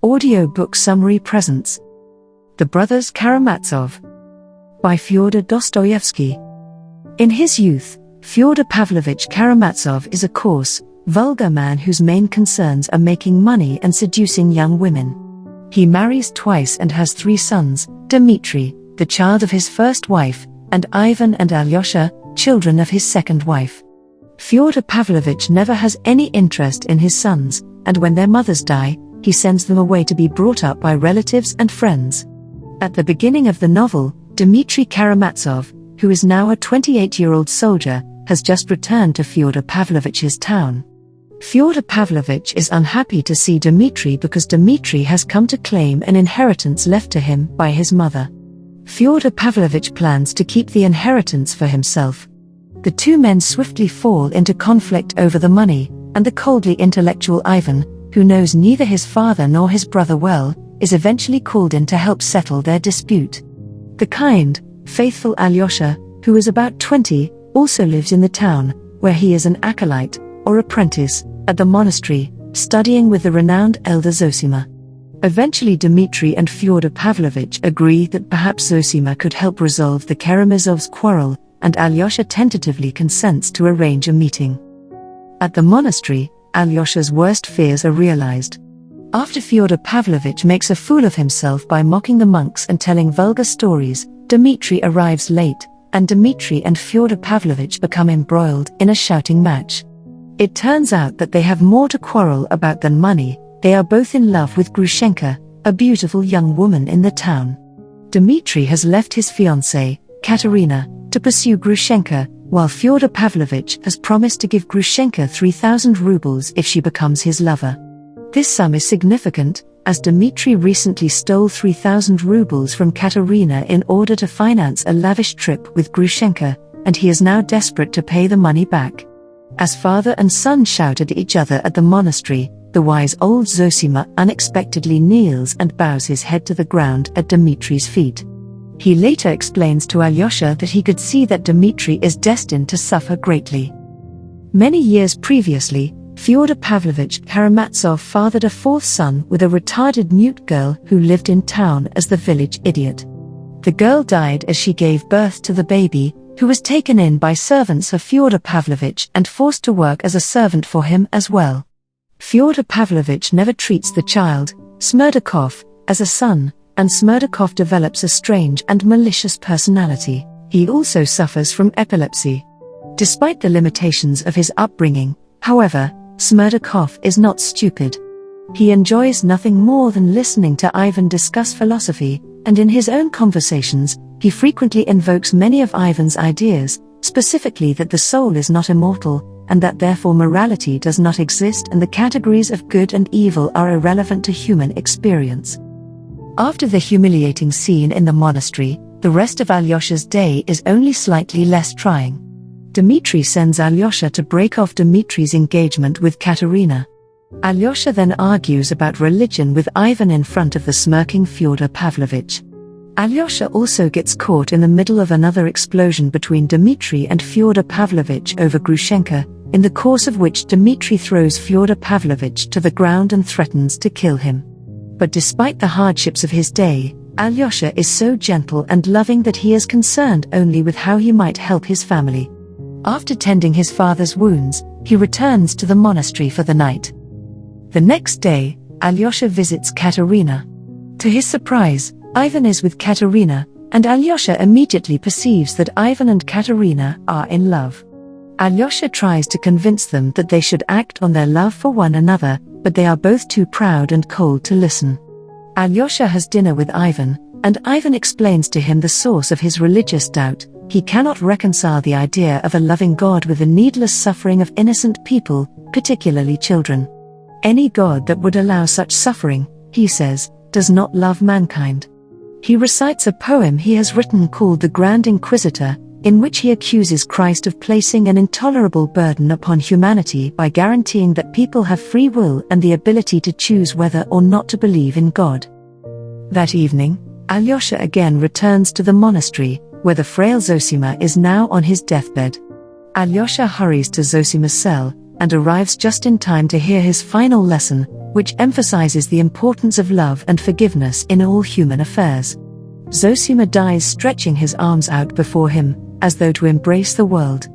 Audiobook summary presents The Brothers Karamazov by Fyodor Dostoevsky. In his youth, Fyodor Pavlovich Karamazov is a coarse, vulgar man whose main concerns are making money and seducing young women. He marries twice and has 3 sons, Dmitri, the child of his first wife, and Ivan and Alyosha, children of his second wife. Fyodor Pavlovich never has any interest in his sons, and when their mothers die, he sends them away to be brought up by relatives and friends. At the beginning of the novel, Dmitri Karamazov, who is now a 28-year-old soldier, has just returned to Fyodor Pavlovich's town. Fyodor Pavlovich is unhappy to see Dmitri because Dmitri has come to claim an inheritance left to him by his mother. Fyodor Pavlovich plans to keep the inheritance for himself. The two men swiftly fall into conflict over the money, and the coldly intellectual Ivan, who knows neither his father nor his brother well, is eventually called in to help settle their dispute. The kind, faithful Alyosha, who is about 20, also lives in the town, where he is an acolyte, or apprentice, at the monastery, studying with the renowned elder Zosima. Eventually Dmitri and Fyodor Pavlovich agree that perhaps Zosima could help resolve the Karamazovs' quarrel, and Alyosha tentatively consents to arrange a meeting. At the monastery, Alyosha's worst fears are realized. After Fyodor Pavlovich makes a fool of himself by mocking the monks and telling vulgar stories, Dmitri arrives late, and Dmitri and Fyodor Pavlovich become embroiled in a shouting match. It turns out that they have more to quarrel about than money. They are both in love with Grushenka, a beautiful young woman in the town. Dmitri has left his fiancée, Katerina, to pursue Grushenka, while Fyodor Pavlovich has promised to give Grushenka 3,000 rubles if she becomes his lover. This sum is significant, as Dmitri recently stole 3,000 rubles from Katerina in order to finance a lavish trip with Grushenka, and he is now desperate to pay the money back. As father and son shout at each other at the monastery, the wise old Zosima unexpectedly kneels and bows his head to the ground at Dmitri's feet. He later explains to Alyosha that he could see that Dmitri is destined to suffer greatly. Many years previously, Fyodor Pavlovich Karamazov fathered a 4th son with a retarded mute girl who lived in town as the village idiot. The girl died as she gave birth to the baby, who was taken in by servants of Fyodor Pavlovich and forced to work as a servant for him as well. Fyodor Pavlovich never treats the child, Smerdakov, as a son, and Smerdakov develops a strange and malicious personality. He also suffers from epilepsy. Despite the limitations of his upbringing, however, Smerdakov is not stupid. He enjoys nothing more than listening to Ivan discuss philosophy, and in his own conversations, he frequently invokes many of Ivan's ideas, specifically that the soul is not immortal, and that therefore morality does not exist and the categories of good and evil are irrelevant to human experience. After the humiliating scene in the monastery, the rest of Alyosha's day is only slightly less trying. Dmitri sends Alyosha to break off Dmitri's engagement with Katerina. Alyosha then argues about religion with Ivan in front of the smirking Fyodor Pavlovich. Alyosha also gets caught in the middle of another explosion between Dmitri and Fyodor Pavlovich over Grushenka, in the course of which Dmitri throws Fyodor Pavlovich to the ground and threatens to kill him. But despite the hardships of his day, Alyosha is so gentle and loving that he is concerned only with how he might help his family. After tending his father's wounds, he returns to the monastery for the night. The next day, Alyosha visits Katerina. To his surprise, Ivan is with Katerina, and Alyosha immediately perceives that Ivan and Katerina are in love. Alyosha tries to convince them that they should act on their love for one another, but they are both too proud and cold to listen. Alyosha has dinner with Ivan, and Ivan explains to him the source of his religious doubt. He cannot reconcile the idea of a loving God with the needless suffering of innocent people, particularly children. Any God that would allow such suffering, he says, does not love mankind. He recites a poem he has written called The Grand Inquisitor, in which he accuses Christ of placing an intolerable burden upon humanity by guaranteeing that people have free will and the ability to choose whether or not to believe in God. That evening, Alyosha again returns to the monastery, where the frail Zosima is now on his deathbed. Alyosha hurries to Zosima's cell, and arrives just in time to hear his final lesson, which emphasizes the importance of love and forgiveness in all human affairs. Zosima dies stretching his arms out before him, as though to embrace the world.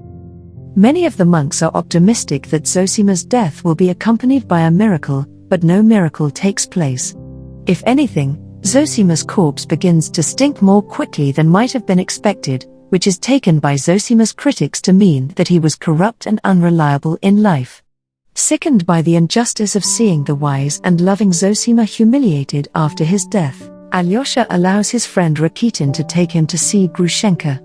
Many of the monks are optimistic that Zosima's death will be accompanied by a miracle, but no miracle takes place. If anything, Zosima's corpse begins to stink more quickly than might have been expected, which is taken by Zosima's critics to mean that he was corrupt and unreliable in life. Sickened by the injustice of seeing the wise and loving Zosima humiliated after his death, Alyosha allows his friend Rakitin to take him to see Grushenka.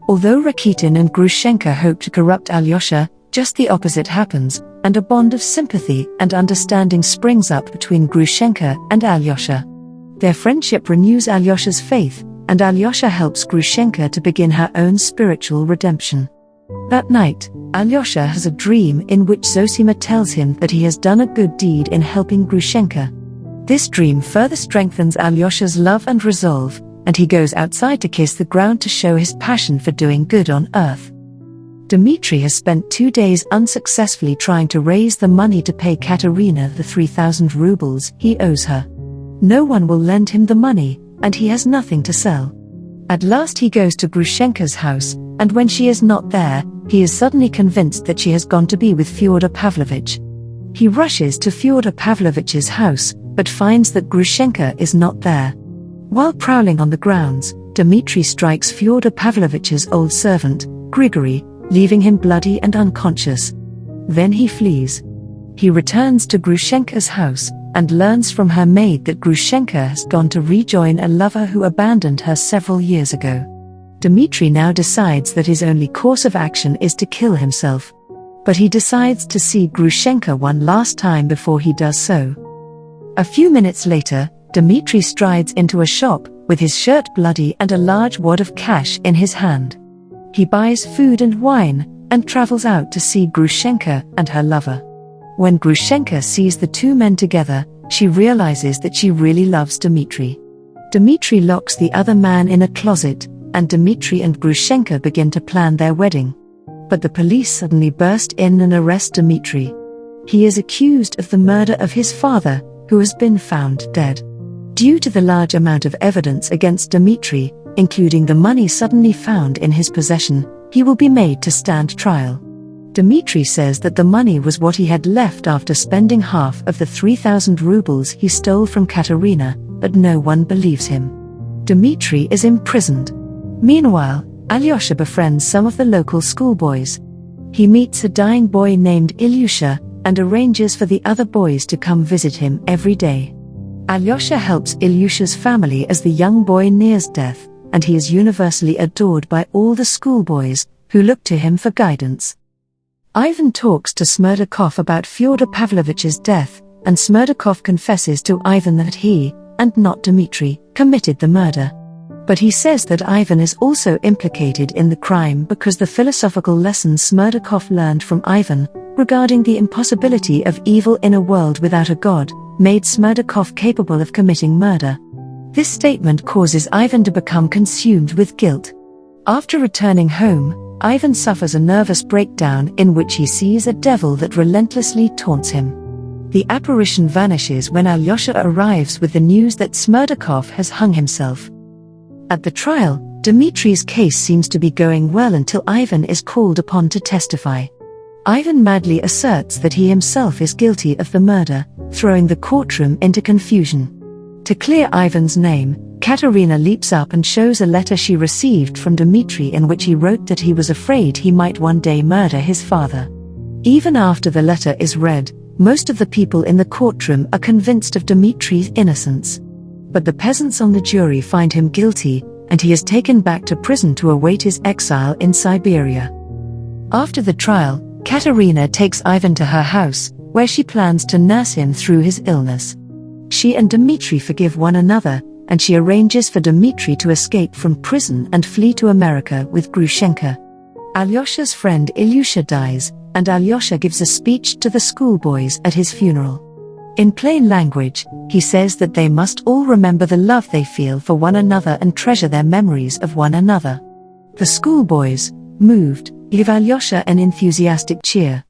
Although Rakitin and Grushenka hope to corrupt Alyosha, just the opposite happens, and a bond of sympathy and understanding springs up between Grushenka and Alyosha. Their friendship renews Alyosha's faith, and Alyosha helps Grushenka to begin her own spiritual redemption. That night, Alyosha has a dream in which Zosima tells him that he has done a good deed in helping Grushenka. This dream further strengthens Alyosha's love and resolve, and he goes outside to kiss the ground to show his passion for doing good on earth. Dmitri has spent 2 days unsuccessfully trying to raise the money to pay Katerina the 3,000 rubles he owes her. No one will lend him the money, and he has nothing to sell. At last he goes to Grushenka's house, and when she is not there, he is suddenly convinced that she has gone to be with Fyodor Pavlovich. He rushes to Fyodor Pavlovich's house, but finds that Grushenka is not there. While prowling on the grounds, Dmitri strikes Fyodor Pavlovich's old servant, Grigory, leaving him bloody and unconscious. Then he flees. He returns to Grushenka's house, and learns from her maid that Grushenka has gone to rejoin a lover who abandoned her several years ago. Dmitri now decides that his only course of action is to kill himself. But he decides to see Grushenka one last time before he does so. A few minutes later, Dmitri strides into a shop, with his shirt bloody and a large wad of cash in his hand. He buys food and wine, and travels out to see Grushenka and her lover. When Grushenka sees the two men together, she realizes that she really loves Dmitri. Dmitri locks the other man in a closet, and Dmitri and Grushenka begin to plan their wedding. But the police suddenly burst in and arrest Dmitri. He is accused of the murder of his father, who has been found dead. Due to the large amount of evidence against Dmitri, including the money suddenly found in his possession, he will be made to stand trial. Dmitri says that the money was what he had left after spending half of the 3,000 rubles he stole from Katerina, but no one believes him. Dmitri is imprisoned. Meanwhile, Alyosha befriends some of the local schoolboys. He meets a dying boy named Ilyusha, and arranges for the other boys to come visit him every day. Alyosha helps Ilyusha's family as the young boy nears death, and he is universally adored by all the schoolboys, who look to him for guidance. Ivan talks to Smerdakov about Fyodor Pavlovich's death, and Smerdakov confesses to Ivan that he, and not Dmitri, committed the murder. But he says that Ivan is also implicated in the crime because the philosophical lessons Smerdakov learned from Ivan, regarding the impossibility of evil in a world without a god, made Smerdakov capable of committing murder. This statement causes Ivan to become consumed with guilt. After returning home, Ivan suffers a nervous breakdown in which he sees a devil that relentlessly taunts him. The apparition vanishes when Alyosha arrives with the news that Smerdakov has hung himself. At the trial, Dmitri's case seems to be going well until Ivan is called upon to testify. Ivan madly asserts that he himself is guilty of the murder, throwing the courtroom into confusion. To clear Ivan's name, Katerina leaps up and shows a letter she received from Dmitri in which he wrote that he was afraid he might one day murder his father. Even after the letter is read, most of the people in the courtroom are convinced of Dmitri's innocence. But the peasants on the jury find him guilty, and he is taken back to prison to await his exile in Siberia. After the trial, Katerina takes Ivan to her house, where she plans to nurse him through his illness. She and Dmitri forgive one another, and she arranges for Dmitri to escape from prison and flee to America with Grushenka. Alyosha's friend Ilyusha dies, and Alyosha gives a speech to the schoolboys at his funeral. In plain language, he says that they must all remember the love they feel for one another and treasure their memories of one another. The schoolboys, moved, give Alyosha an enthusiastic cheer.